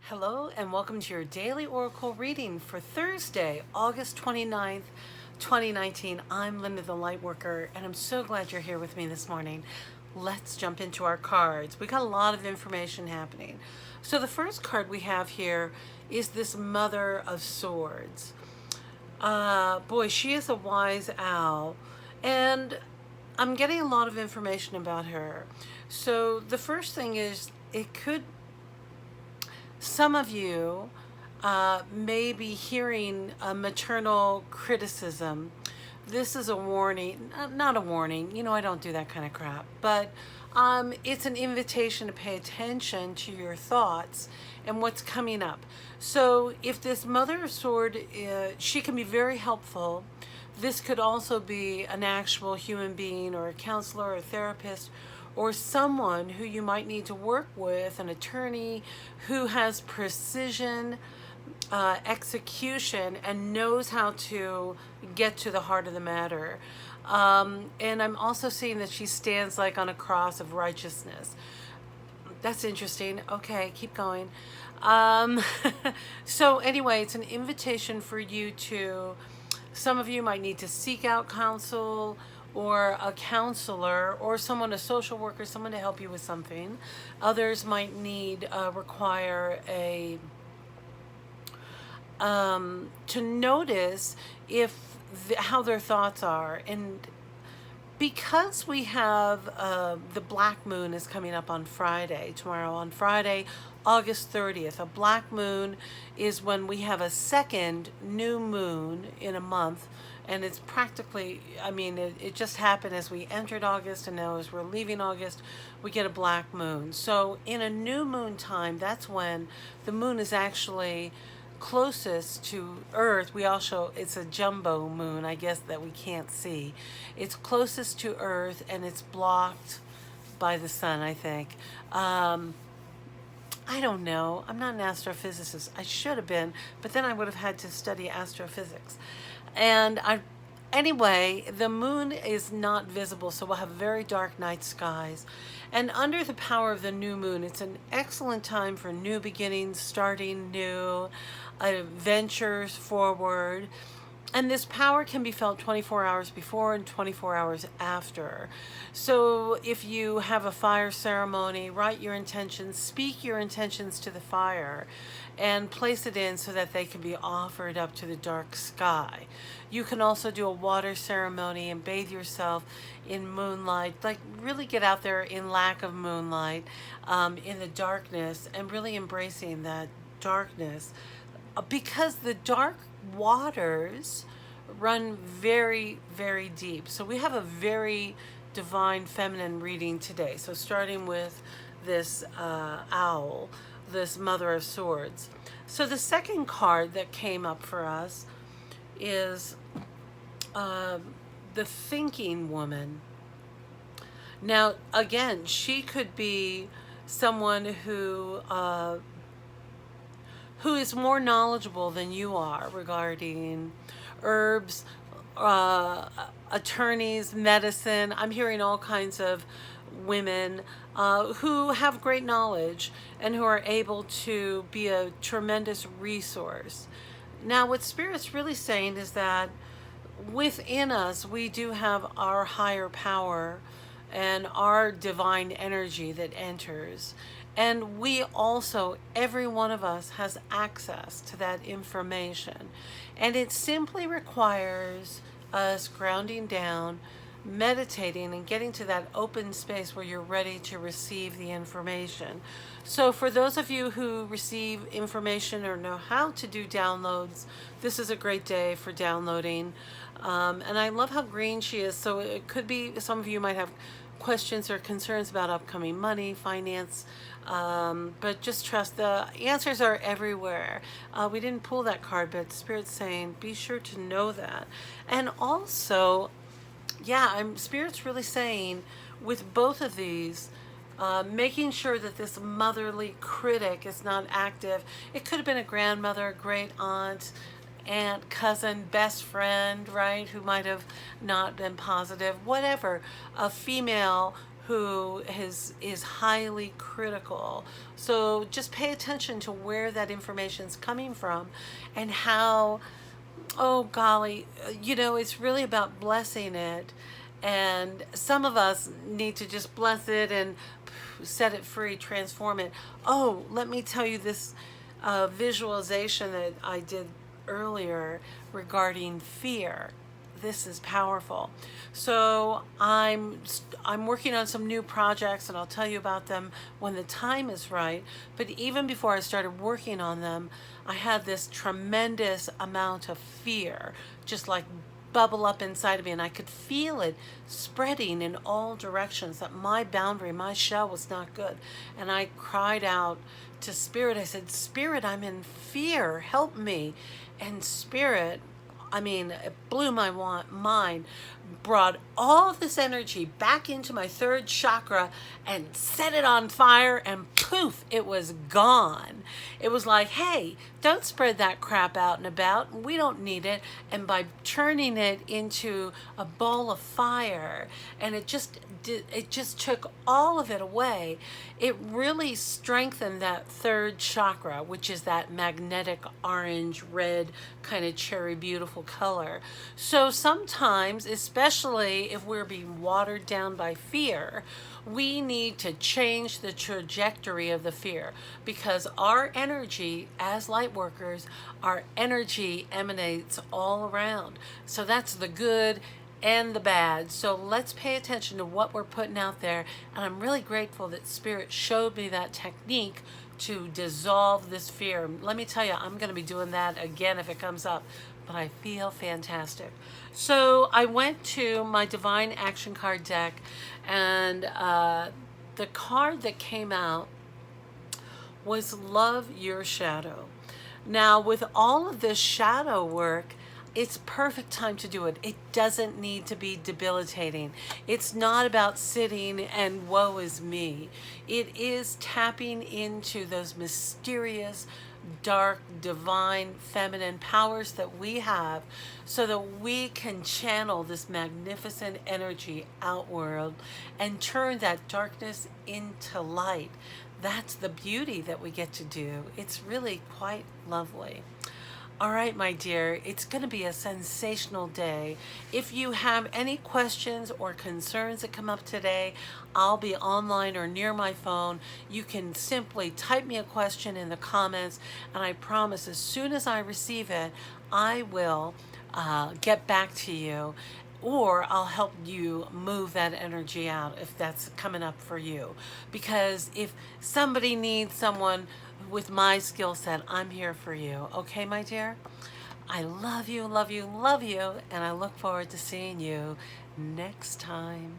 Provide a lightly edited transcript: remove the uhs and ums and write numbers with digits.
Hello and welcome to your daily oracle reading for Thursday, August 29th, 2019. I'm Linn the Lightworker and I'm so glad you're here with me this morning. Let's jump into our cards. We got a lot of information happening. So the first card we have here is this Mother of Swords. Boy, she is a wise owl and I'm getting a lot of information about her. So the first thing is some of you may be hearing a maternal criticism. This is a warning, not a warning, I don't do that kind of crap, but it's an invitation to pay attention to your thoughts and what's coming up. So if this Mother of Sword, she can be very helpful. This could also be an actual human being or a counselor or a therapist or someone who you might need to work with, an attorney who has precision execution and knows how to get to the heart of the matter. And I'm also seeing that she stands like on a cross of righteousness. That's interesting. Okay, keep going. So anyway, it's an invitation for you some of you might need to seek out counsel or a counselor or a social worker, someone to help you with something. Others might require to notice how their thoughts are. And because we have the black moon is coming up on tomorrow on Friday, August 30th. A black moon is when we have a second new moon in a month. And it's practically, it just happened as we entered August, and now as we're leaving August, we get a black moon. So in a new moon time, that's when the moon is actually closest to Earth. It's a jumbo moon, I guess, that we can't see. It's closest to Earth and it's blocked by the sun, I think. I don't know. I'm not an astrophysicist. I should have been, but then I would have had to study astrophysics. And anyway, the moon is not visible, so we'll have very dark night skies. And under the power of the new moon, it's an excellent time for new beginnings, starting new ventures forward. And this power can be felt 24 hours before and 24 hours after. So if you have a fire ceremony, write your intentions, speak your intentions to the fire, and place it in so that they can be offered up to the dark sky. You can also do a water ceremony and bathe yourself in moonlight, like really get out there in lack of moonlight, in the darkness, and really embracing that darkness. Because the dark waters run very, very deep. So we have a very divine feminine reading today. So starting with this owl, this Mother of Swords. So the second card that came up for us is the Thinking Woman. Now, again, she could be someone who is more knowledgeable than you are regarding herbs, attorneys, medicine. I'm hearing all kinds of women who have great knowledge and who are able to be a tremendous resource. Now, what Spirit's really saying is that within us, we do have our higher power and our divine energy that enters. And we also, every one of us has access to that information. And it simply requires us grounding down, meditating, and getting to that open space where you're ready to receive the information. So for those of you who receive information or know how to do downloads, this is a great day for downloading. And I love how green she is. So it could be some of you might have questions or concerns about upcoming money, finance, but just trust the answers are everywhere. We didn't pull that card, but Spirit's saying be sure to know that. And also, Spirit's really saying with both of these, making sure that this motherly critic is not active. It could have been a grandmother, great aunt, cousin, best friend, right, who might have not been positive, whatever, a female who is highly critical. So just pay attention to where that information is coming from and how, oh golly, it's really about blessing it. And some of us need to just bless it and set it free, transform it. Oh, let me tell you this visualization that I did earlier regarding fear. This is powerful. So I'm working on some new projects, and I'll tell you about them when the time is right. But even before I started working on them, I had this tremendous amount of fear just like bubble up inside of me, and I could feel it spreading in all directions, that my boundary, my shell was not good. And I cried out to Spirit. I said, Spirit, I'm in fear, help me. And Spirit, it blew my mind, brought all of this energy back into my third chakra and set it on fire, and poof, it was gone. It was like, hey, don't spread that crap out and about. We don't need it. And by turning it into a ball of fire, and it just took all of it away. It really strengthened that third chakra, which is that magnetic orange red kind of cherry beautiful color. So sometimes, especially if we're being watered down by fear, we need to change the trajectory of the fear, because our energy as light workers, our energy emanates all around. So that's the good and the bad. So let's pay attention to what we're putting out there. And I'm really grateful that Spirit showed me that technique to dissolve this fear. Let me tell you, I'm going to be doing that again if it comes up, but I feel fantastic. So I went to my Divine Action card deck, and the card that came out was Love Your Shadow. Now, with all of this shadow work, it's perfect time to do it. It doesn't need to be debilitating. It's not about sitting and woe is me. It is tapping into those mysterious, dark, divine, feminine powers that we have, so that we can channel this magnificent energy outward and turn that darkness into light. That's the beauty that we get to do. It's really quite lovely. All right, my dear, it's going to be a sensational day. If you have any questions or concerns that come up today, I'll be online or near my phone. You can simply type me a question in the comments, and I promise as soon as I receive it, I will get back to you, or I'll help you move that energy out if that's coming up for you. Because if somebody needs someone with my skill set, I'm here for you. Okay, my dear? I love you, love you, love you, and I look forward to seeing you next time.